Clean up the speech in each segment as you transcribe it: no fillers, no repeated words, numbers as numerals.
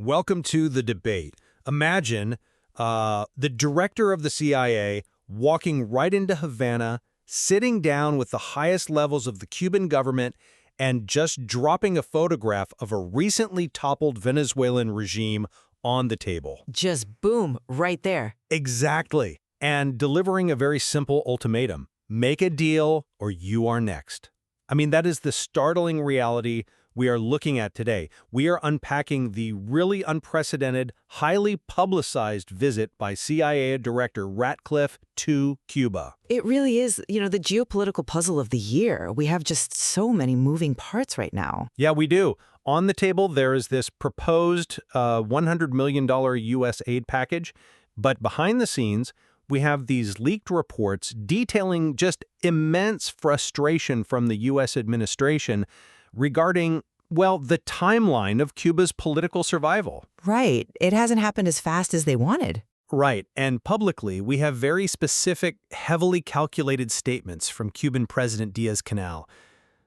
Welcome to the debate. Imagine the director of the CIA walking right into Havana, sitting down with the highest levels of the Cuban government, and just dropping a photograph of a recently toppled Venezuelan regime on the table. Just boom, right there. Exactly. And delivering a very simple ultimatum. Make a deal or you are next. I mean, that is the startling reality we are looking at today. We are unpacking the really unprecedented, highly publicized visit by CIA Director Ratcliffe to Cuba. It really is, the geopolitical puzzle of the year. We have just so many moving parts right now. Yeah, we do. On the table, there is this proposed $100 million U.S. aid package, but behind the scenes, we have these leaked reports detailing just immense frustration from the U.S. administration regarding, well, the timeline of Cuba's political survival. Right. It hasn't happened as fast as they wanted. Right. And publicly, we have very specific, heavily calculated statements from Cuban President Díaz-Canel.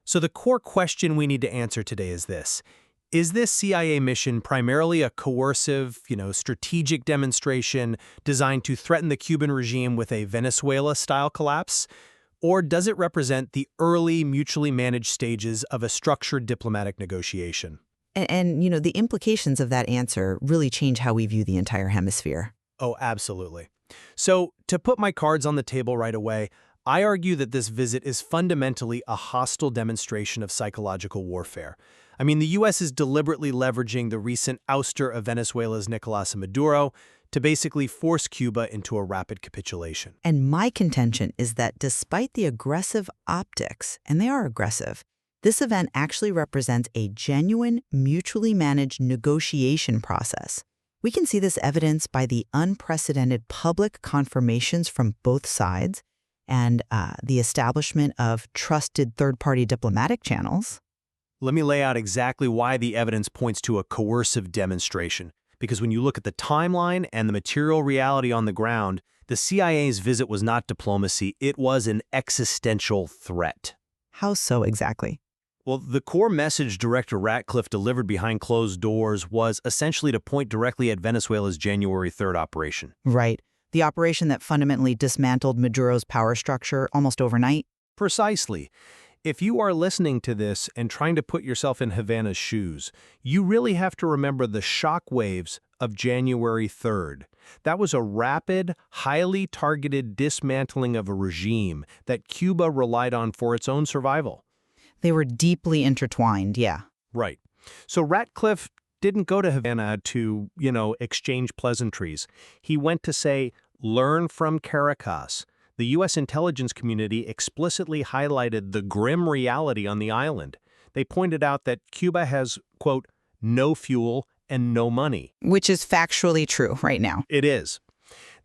So the core question we need to answer today is this. Is this CIA mission primarily a coercive, strategic demonstration designed to threaten the Cuban regime with a Venezuela-style collapse? Or does it represent the early, mutually managed stages of a structured diplomatic negotiation? And the implications of that answer really change how we view the entire hemisphere. Oh, absolutely. So, to put my cards on the table right away, I argue that this visit is fundamentally a hostile demonstration of psychological warfare. I mean, the U.S. is deliberately leveraging the recent ouster of Venezuela's Nicolás Maduro to basically force Cuba into a rapid capitulation. And my contention is that despite the aggressive optics, and they are aggressive, this event actually represents a genuine, mutually managed negotiation process. We can see this evidenced by the unprecedented public confirmations from both sides and the establishment of trusted third-party diplomatic channels. Let me lay out exactly why the evidence points to a coercive demonstration. Because when you look at the timeline and the material reality on the ground, the CIA's visit was not diplomacy, it was an existential threat. How so exactly? Well, the core message Director Ratcliffe delivered behind closed doors was essentially to point directly at Venezuela's January 3rd operation. Right. The operation that fundamentally dismantled Maduro's power structure almost overnight? Precisely. If you are listening to this and trying to put yourself in Havana's shoes, you really have to remember the shock waves of January 3rd. That was a rapid, highly targeted dismantling of a regime that Cuba relied on for its own survival. They were deeply intertwined, yeah. Right. So Ratcliffe didn't go to Havana to, exchange pleasantries. He went to say, learn from Caracas. The U.S. intelligence community explicitly highlighted the grim reality on the island. They pointed out that Cuba has, quote, no fuel and no money. Which is factually true right now. It is.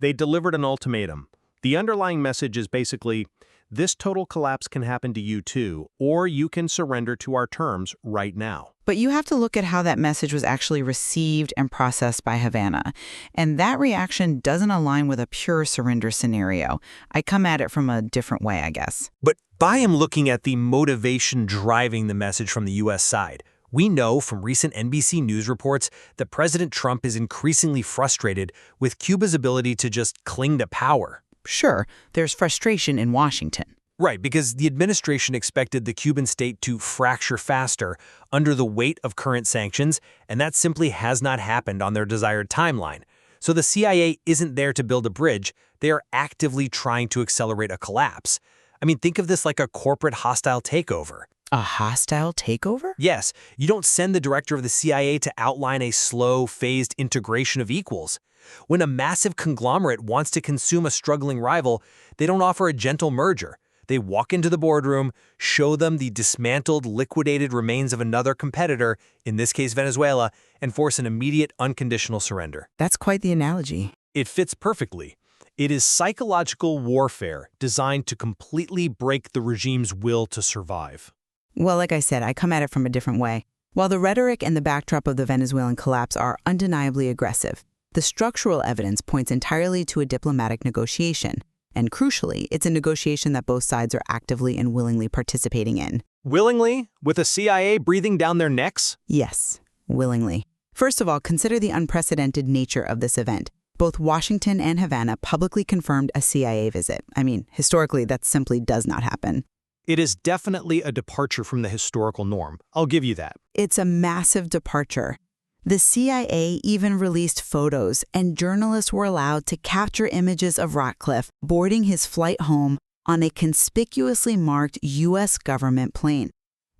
They delivered an ultimatum. The underlying message is basically, this total collapse can happen to you too, or you can surrender to our terms right now. But you have to look at how that message was actually received and processed by Havana. And that reaction doesn't align with a pure surrender scenario. I come at it from a different way, I guess. But by him looking at the motivation driving the message from the U.S. side, we know from recent NBC News reports that President Trump is increasingly frustrated with Cuba's ability to just cling to power. Sure, there's frustration in Washington. Right, because the administration expected the Cuban state to fracture faster under the weight of current sanctions, and that simply has not happened on their desired timeline. So the CIA isn't there to build a bridge, they are actively trying to accelerate a collapse. I mean, think of this like a corporate hostile takeover. A hostile takeover? Yes, you don't send the director of the CIA to outline a slow, phased integration of equals. When a massive conglomerate wants to consume a struggling rival, they don't offer a gentle merger. They walk into the boardroom, show them the dismantled, liquidated remains of another competitor, in this case Venezuela, and force an immediate, unconditional surrender. That's quite the analogy. It fits perfectly. It is psychological warfare designed to completely break the regime's will to survive. Well, like I said, I come at it from a different way. While the rhetoric and the backdrop of the Venezuelan collapse are undeniably aggressive, the structural evidence points entirely to a diplomatic negotiation. And crucially, it's a negotiation that both sides are actively and willingly participating in. Willingly? With the CIA breathing down their necks? Yes, willingly. First of all, consider the unprecedented nature of this event. Both Washington and Havana publicly confirmed a CIA visit. I mean, historically, that simply does not happen. It is definitely a departure from the historical norm. I'll give you that. It's a massive departure. The CIA even released photos, and journalists were allowed to capture images of Ratcliffe boarding his flight home on a conspicuously marked U.S. government plane.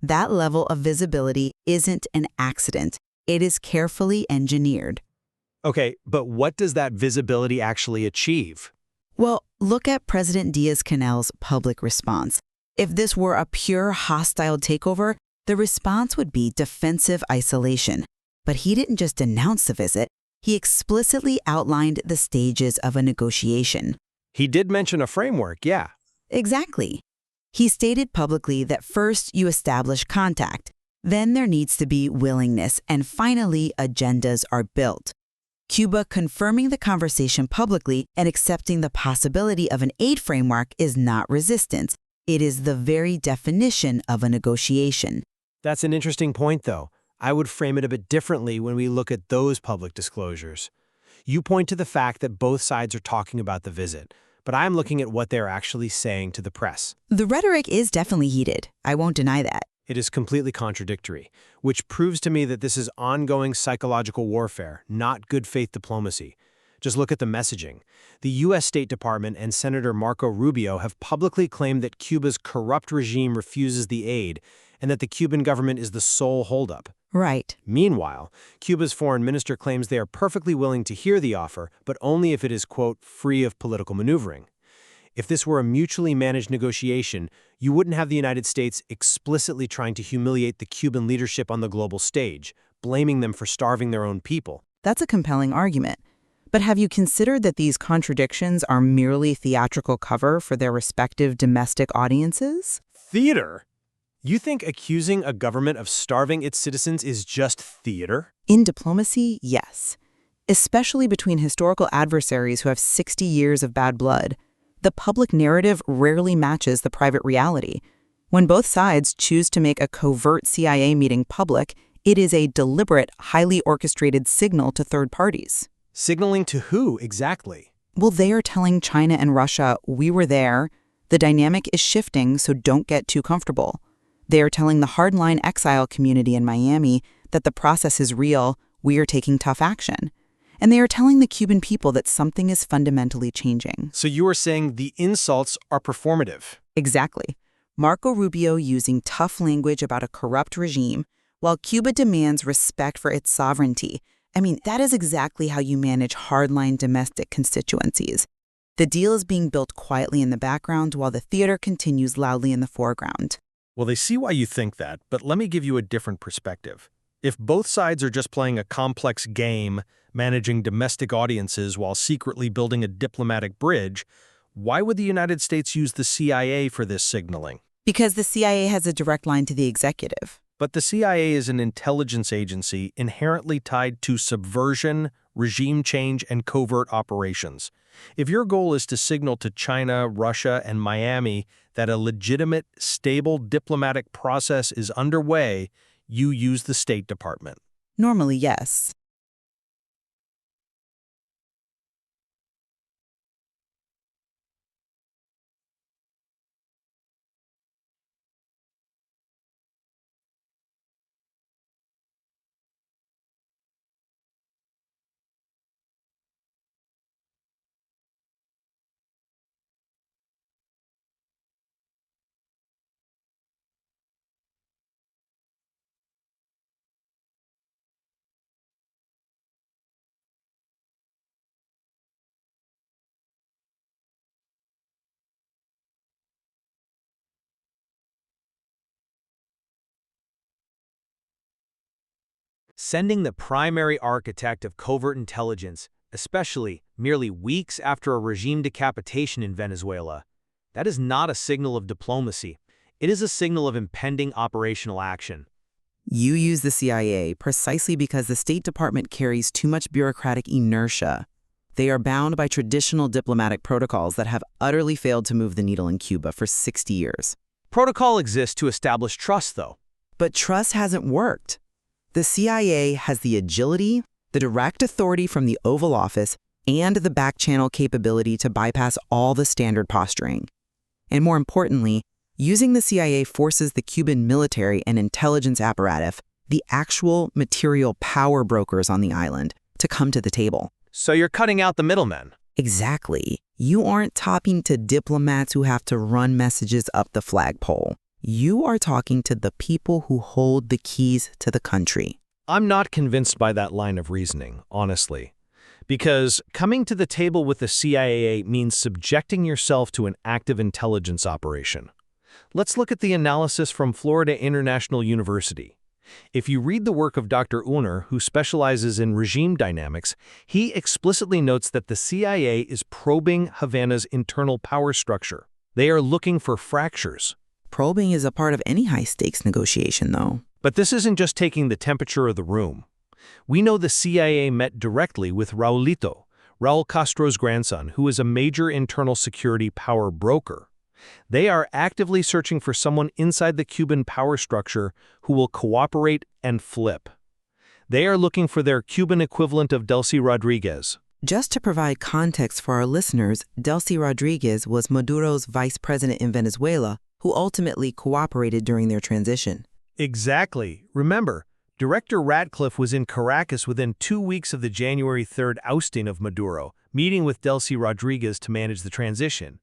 That level of visibility isn't an accident. It is carefully engineered. Okay, but what does that visibility actually achieve? Well, look at President Díaz-Canel's public response. If this were a pure hostile takeover, the response would be defensive isolation. But he didn't just announce the visit, he explicitly outlined the stages of a negotiation. He did mention a framework, yeah. Exactly. He stated publicly that first you establish contact, then there needs to be willingness, and finally agendas are built. Cuba confirming the conversation publicly and accepting the possibility of an aid framework is not resistance. It is the very definition of a negotiation. That's an interesting point, though. I would frame it a bit differently when we look at those public disclosures. You point to the fact that both sides are talking about the visit, but I'm looking at what they're actually saying to the press. The rhetoric is definitely heated. I won't deny that. It is completely contradictory, which proves to me that this is ongoing psychological warfare, not good faith diplomacy. Just look at the messaging. The U.S. State Department and Senator Marco Rubio have publicly claimed that Cuba's corrupt regime refuses the aid and that the Cuban government is the sole holdup. Right. Meanwhile, Cuba's foreign minister claims they are perfectly willing to hear the offer, but only if it is, quote, free of political maneuvering. If this were a mutually managed negotiation, you wouldn't have the United States explicitly trying to humiliate the Cuban leadership on the global stage, blaming them for starving their own people. That's a compelling argument. But have you considered that these contradictions are merely theatrical cover for their respective domestic audiences? Theater? You think accusing a government of starving its citizens is just theater? In diplomacy, yes. Especially between historical adversaries who have 60 years of bad blood. The public narrative rarely matches the private reality. When both sides choose to make a covert CIA meeting public, it is a deliberate, highly orchestrated signal to third parties. Signaling to who, exactly? Well, they are telling China and Russia, we were there, the dynamic is shifting, so don't get too comfortable. They are telling the hardline exile community in Miami that the process is real, we are taking tough action. And they are telling the Cuban people that something is fundamentally changing. So you are saying the insults are performative? Exactly. Marco Rubio using tough language about a corrupt regime, while Cuba demands respect for its sovereignty. I mean, that is exactly how you manage hardline domestic constituencies. The deal is being built quietly in the background while the theater continues loudly in the foreground. Well, they see why you think that, but let me give you a different perspective. If both sides are just playing a complex game, managing domestic audiences while secretly building a diplomatic bridge, why would the United States use the CIA for this signaling? Because the CIA has a direct line to the executive. But the CIA is an intelligence agency inherently tied to subversion, regime change, and covert operations. If your goal is to signal to China, Russia, and Miami that a legitimate, stable diplomatic process is underway, you use the State Department. Normally, yes. Sending the primary architect of covert intelligence, especially merely weeks after a regime decapitation in Venezuela, that is not a signal of diplomacy. It is a signal of impending operational action. You use the CIA precisely because the State Department carries too much bureaucratic inertia. They are bound by traditional diplomatic protocols that have utterly failed to move the needle in Cuba for 60 years. Protocol exists to establish trust, though. But trust hasn't worked. The CIA has the agility, the direct authority from the Oval Office, and the back-channel capability to bypass all the standard posturing. And more importantly, using the CIA forces the Cuban military and intelligence apparatus, the actual material power brokers on the island, to come to the table. So you're cutting out the middlemen. Exactly. You aren't talking to diplomats who have to run messages up the flagpole. You are talking to the people who hold the keys to the country. I'm not convinced by that line of reasoning, honestly. Because coming to the table with the CIA means subjecting yourself to an active intelligence operation. Let's look at the analysis from Florida International University. If you read the work of Dr. Uner, who specializes in regime dynamics, he explicitly notes that the CIA is probing Havana's internal power structure. They are looking for fractures. Probing is a part of any high-stakes negotiation, though. But this isn't just taking the temperature of the room. We know the CIA met directly with Raulito, Raul Castro's grandson, who is a major internal security power broker. They are actively searching for someone inside the Cuban power structure who will cooperate and flip. They are looking for their Cuban equivalent of Delcy Rodriguez. Just to provide context for our listeners, Delcy Rodriguez was Maduro's vice president in Venezuela, who ultimately cooperated during their transition. Exactly. Remember, Director Ratcliffe was in Caracas within 2 weeks of the January 3rd ousting of Maduro, meeting with Delcy Rodriguez to manage the transition.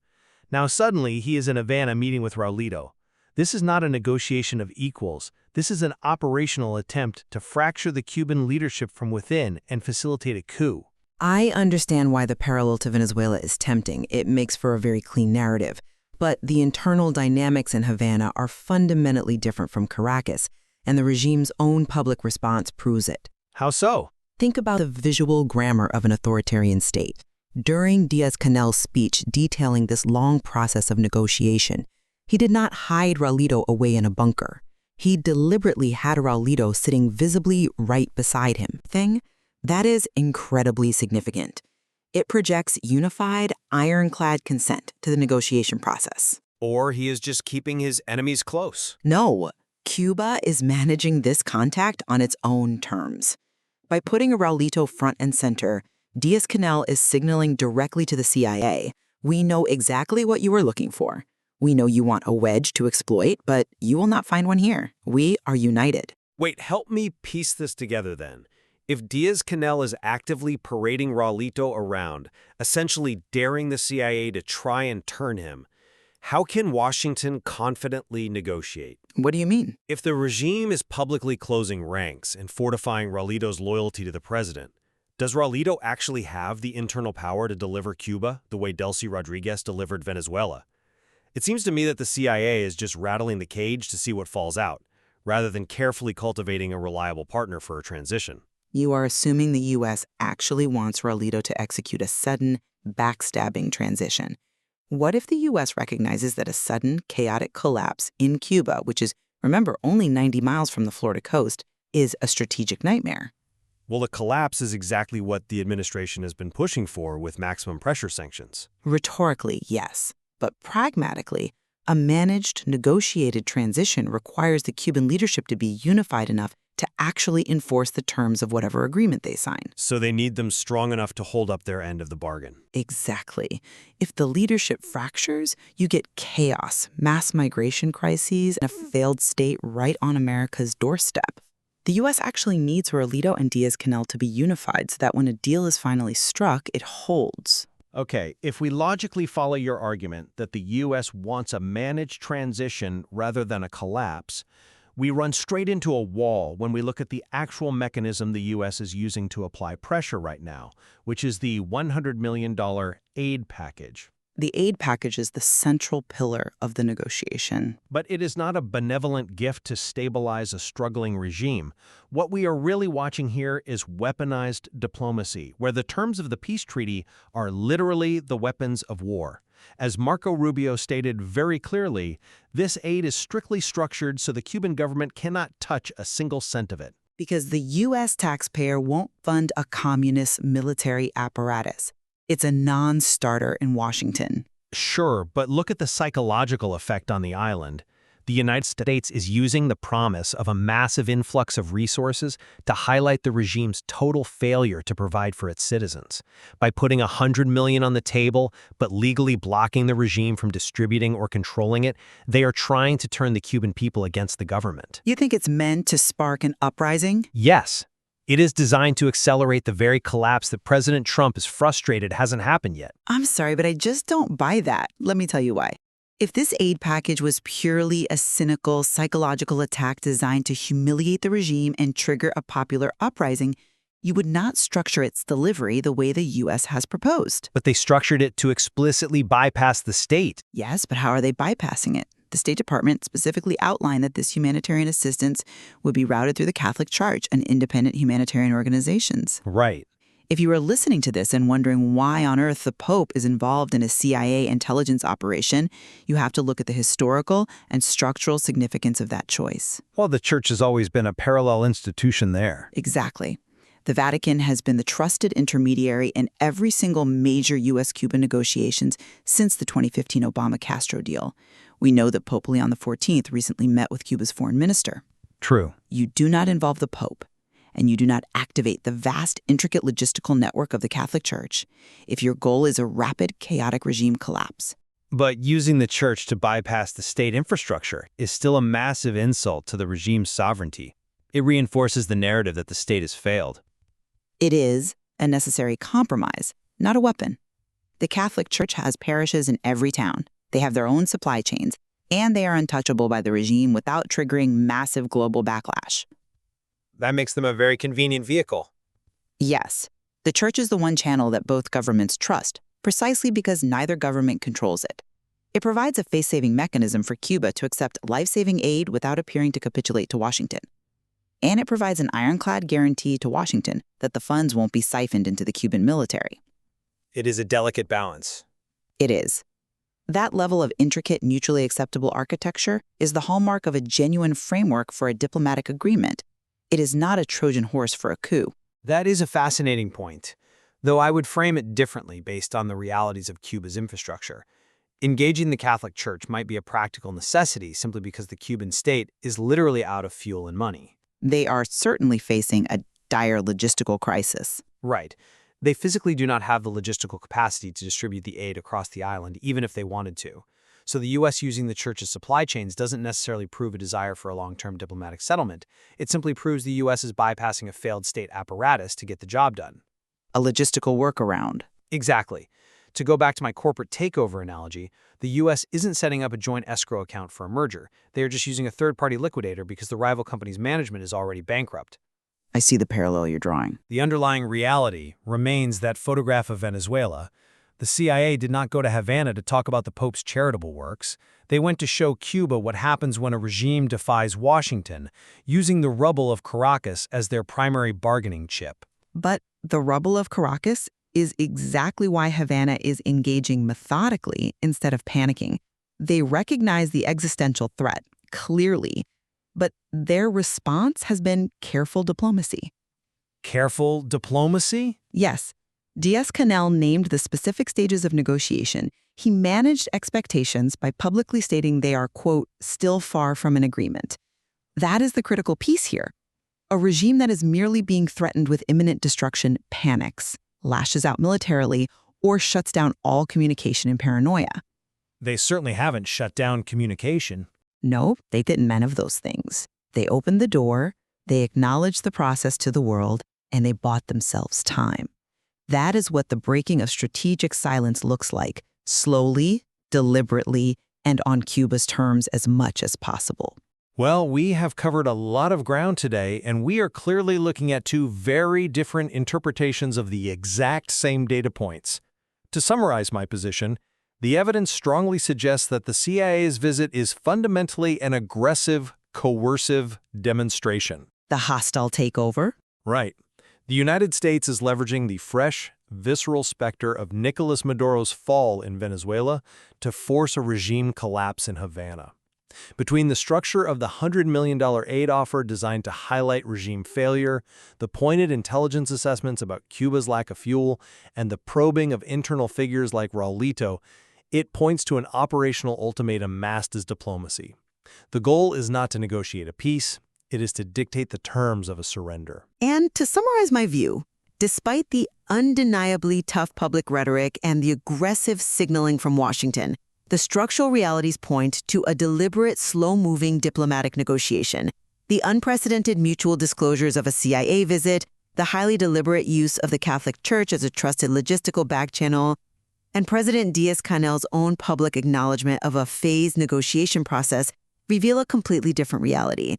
Now suddenly, he is in Havana meeting with Raulito. This is not a negotiation of equals. This is an operational attempt to fracture the Cuban leadership from within and facilitate a coup. I understand why the parallel to Venezuela is tempting. It makes for a very clean narrative. But the internal dynamics in Havana are fundamentally different from Caracas, and the regime's own public response proves it. How so? Think about the visual grammar of an authoritarian state. During Díaz-Canel's speech detailing this long process of negotiation, he did not hide Raulito away in a bunker. He deliberately had Raulito sitting visibly right beside him. That is incredibly significant. It projects unified, ironclad consent to the negotiation process. Or he is just keeping his enemies close. No, Cuba is managing this contact on its own terms. By putting Raulito front and center, Díaz-Canel is signaling directly to the CIA, "We know exactly what you are looking for. We know you want a wedge to exploit, but you will not find one here. We are united." Wait, help me piece this together then. If Díaz-Canel is actively parading Raulito around, essentially daring the CIA to try and turn him, how can Washington confidently negotiate? What do you mean? If the regime is publicly closing ranks and fortifying Raulito's loyalty to the president, does Raulito actually have the internal power to deliver Cuba the way Delcy Rodriguez delivered Venezuela? It seems to me that the CIA is just rattling the cage to see what falls out, rather than carefully cultivating a reliable partner for a transition. You are assuming the U.S. actually wants Raulito to execute a sudden, backstabbing transition. What if the U.S. recognizes that a sudden, chaotic collapse in Cuba, which is, remember, only 90 miles from the Florida coast, is a strategic nightmare? Well, a collapse is exactly what the administration has been pushing for with maximum pressure sanctions. Rhetorically, yes. But pragmatically, a managed, negotiated transition requires the Cuban leadership to be unified enough to actually enforce the terms of whatever agreement they sign. So they need them strong enough to hold up their end of the bargain. Exactly. If the leadership fractures, you get chaos, mass migration crises, and a failed state right on America's doorstep. The U.S. actually needs Raulito and Díaz-Canel to be unified so that when a deal is finally struck, it holds. Okay, if we logically follow your argument that the U.S. wants a managed transition rather than a collapse, we run straight into a wall when we look at the actual mechanism the U.S. is using to apply pressure right now, which is the $100 million aid package. The aid package is the central pillar of the negotiation. But it is not a benevolent gift to stabilize a struggling regime. What we are really watching here is weaponized diplomacy, where the terms of the peace treaty are literally the weapons of war. As Marco Rubio stated very clearly, this aid is strictly structured so the Cuban government cannot touch a single cent of it. Because the U.S. taxpayer won't fund a communist military apparatus. It's a non-starter in Washington. Sure, but look at the psychological effect on the island. The United States is using the promise of a massive influx of resources to highlight the regime's total failure to provide for its citizens. By putting $100 million on the table, but legally blocking the regime from distributing or controlling it, they are trying to turn the Cuban people against the government. You think it's meant to spark an uprising? Yes. It is designed to accelerate the very collapse that President Trump is frustrated hasn't happened yet. I'm sorry, but I just don't buy that. Let me tell you why. If this aid package was purely a cynical, psychological attack designed to humiliate the regime and trigger a popular uprising, you would not structure its delivery the way the U.S. has proposed. But they structured it to explicitly bypass the state. Yes, but how are they bypassing it? The State Department specifically outlined that this humanitarian assistance would be routed through the Catholic Church and independent humanitarian organizations. Right. If you are listening to this and wondering why on earth the Pope is involved in a CIA intelligence operation, you have to look at the historical and structural significance of that choice. Well, the Church has always been a parallel institution there. Exactly. The Vatican has been the trusted intermediary in every single major U.S.-Cuba negotiations since the 2015 Obama-Castro deal. We know that Pope Leon XIV recently met with Cuba's foreign minister. True. You do not involve the Pope, and you do not activate the vast, intricate logistical network of the Catholic Church if your goal is a rapid, chaotic regime collapse. But using the Church to bypass the state infrastructure is still a massive insult to the regime's sovereignty. It reinforces the narrative that the state has failed. It is a necessary compromise, not a weapon. The Catholic Church has parishes in every town. They have their own supply chains, and they are untouchable by the regime without triggering massive global backlash. That makes them a very convenient vehicle. Yes, the Church is the one channel that both governments trust, precisely because neither government controls it. It provides a face-saving mechanism for Cuba to accept life-saving aid without appearing to capitulate to Washington. And it provides an ironclad guarantee to Washington that the funds won't be siphoned into the Cuban military. It is a delicate balance. It is. That level of intricate, mutually acceptable architecture is the hallmark of a genuine framework for a diplomatic agreement. It is not a Trojan horse for a coup. That is a fascinating point, though I would frame it differently based on the realities of Cuba's infrastructure. Engaging the Catholic Church might be a practical necessity simply because the Cuban state is literally out of fuel and money. They are certainly facing a dire logistical crisis. Right. They physically do not have the logistical capacity to distribute the aid across the island, even if they wanted to. So the U.S. using the Church's supply chains doesn't necessarily prove a desire for a long-term diplomatic settlement. It simply proves the U.S. is bypassing a failed state apparatus to get the job done. A logistical workaround. Exactly. To go back to my corporate takeover analogy, the U.S. isn't setting up a joint escrow account for a merger. They are just using a third-party liquidator because the rival company's management is already bankrupt. I see the parallel you're drawing. The underlying reality remains that photograph of Venezuela. The CIA did not go to Havana to talk about the Pope's charitable works. They went to show Cuba what happens when a regime defies Washington, using the rubble of Caracas as their primary bargaining chip. But the rubble of Caracas is exactly why Havana is engaging methodically instead of panicking. They recognize the existential threat, clearly, but their response has been careful diplomacy. Careful diplomacy? Yes. Díaz-Canel named the specific stages of negotiation. He managed expectations by publicly stating they are, quote, still far from an agreement. That is the critical piece here. A regime that is merely being threatened with imminent destruction panics, lashes out militarily, or shuts down all communication in paranoia. They certainly haven't shut down communication. No, they did none of those things. They opened the door, they acknowledged the process to the world, and they bought themselves time. That is what the breaking of strategic silence looks like, slowly, deliberately, and on Cuba's terms as much as possible. Well, we have covered a lot of ground today, and we are clearly looking at two very different interpretations of the exact same data points. To summarize my position, the evidence strongly suggests that the CIA's visit is fundamentally an aggressive, coercive demonstration. The hostile takeover? Right. The United States is leveraging the fresh, visceral specter of Nicolas Maduro's fall in Venezuela to force a regime collapse in Havana. Between the structure of the $100 million aid offer designed to highlight regime failure, the pointed intelligence assessments about Cuba's lack of fuel, and the probing of internal figures like Raulito, it points to an operational ultimatum masked as diplomacy. The goal is not to negotiate a peace, it is to dictate the terms of a surrender. And to summarize my view, despite the undeniably tough public rhetoric and the aggressive signaling from Washington, the structural realities point to a deliberate, slow-moving diplomatic negotiation. The unprecedented mutual disclosures of a CIA visit, the highly deliberate use of the Catholic Church as a trusted logistical back channel, and President Díaz-Canel's own public acknowledgement of a phased negotiation process reveal a completely different reality.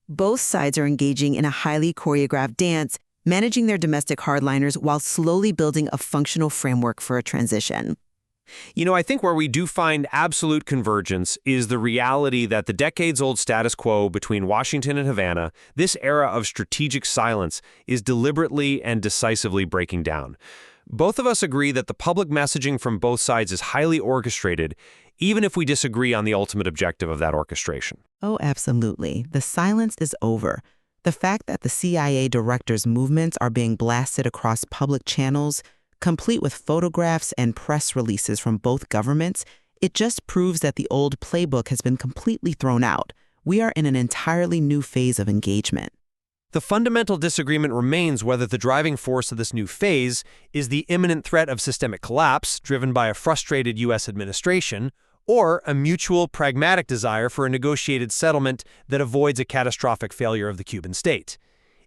Both sides are engaging in a highly choreographed dance, managing their domestic hardliners while slowly building a functional framework for a transition. I think where we do find absolute convergence is the reality that the decades-old status quo between Washington and Havana, this era of strategic silence, is deliberately and decisively breaking down. Both of us agree that the public messaging from both sides is highly orchestrated, even if we disagree on the ultimate objective of that orchestration. Oh, absolutely. The silence is over. The fact that the CIA director's movements are being blasted across public channels, complete with photographs and press releases from both governments, it just proves that the old playbook has been completely thrown out. We are in an entirely new phase of engagement. The fundamental disagreement remains whether the driving force of this new phase is the imminent threat of systemic collapse driven by a frustrated U.S. administration, or a mutual, pragmatic desire for a negotiated settlement that avoids a catastrophic failure of the Cuban state.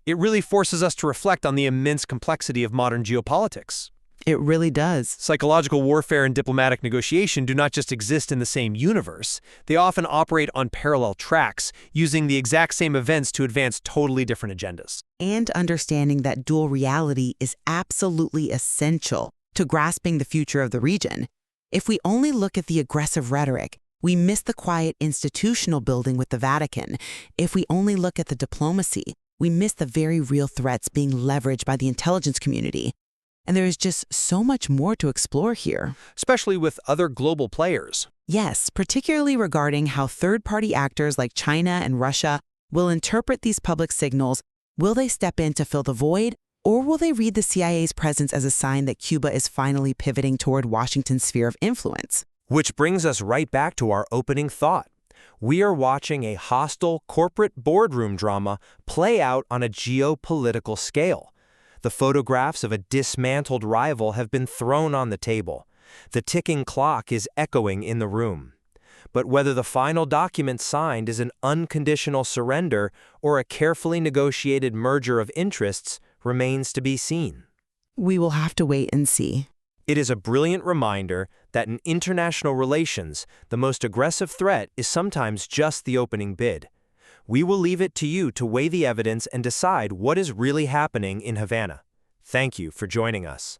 It really forces us to reflect on the immense complexity of modern geopolitics. It really does. Psychological warfare and diplomatic negotiation do not just exist in the same universe. They often operate on parallel tracks, using the exact same events to advance totally different agendas. And understanding that dual reality is absolutely essential to grasping the future of the region. If we only look at the aggressive rhetoric, we miss the quiet institutional building with the Vatican. If we only look at the diplomacy, we miss the very real threats being leveraged by the intelligence community. And there is just so much more to explore here. Especially with other global players. Yes, particularly regarding how third-party actors like China and Russia will interpret these public signals. Will they step in to fill the void, or will they read the CIA's presence as a sign that Cuba is finally pivoting toward Washington's sphere of influence? Which brings us right back to our opening thought. We are watching a hostile corporate boardroom drama play out on a geopolitical scale. The photographs of a dismantled rival have been thrown on the table. The ticking clock is echoing in the room. But whether the final document signed is an unconditional surrender or a carefully negotiated merger of interests remains to be seen. We will have to wait and see. It is a brilliant reminder that in international relations, the most aggressive threat is sometimes just the opening bid. We will leave it to you to weigh the evidence and decide what is really happening in Havana. Thank you for joining us.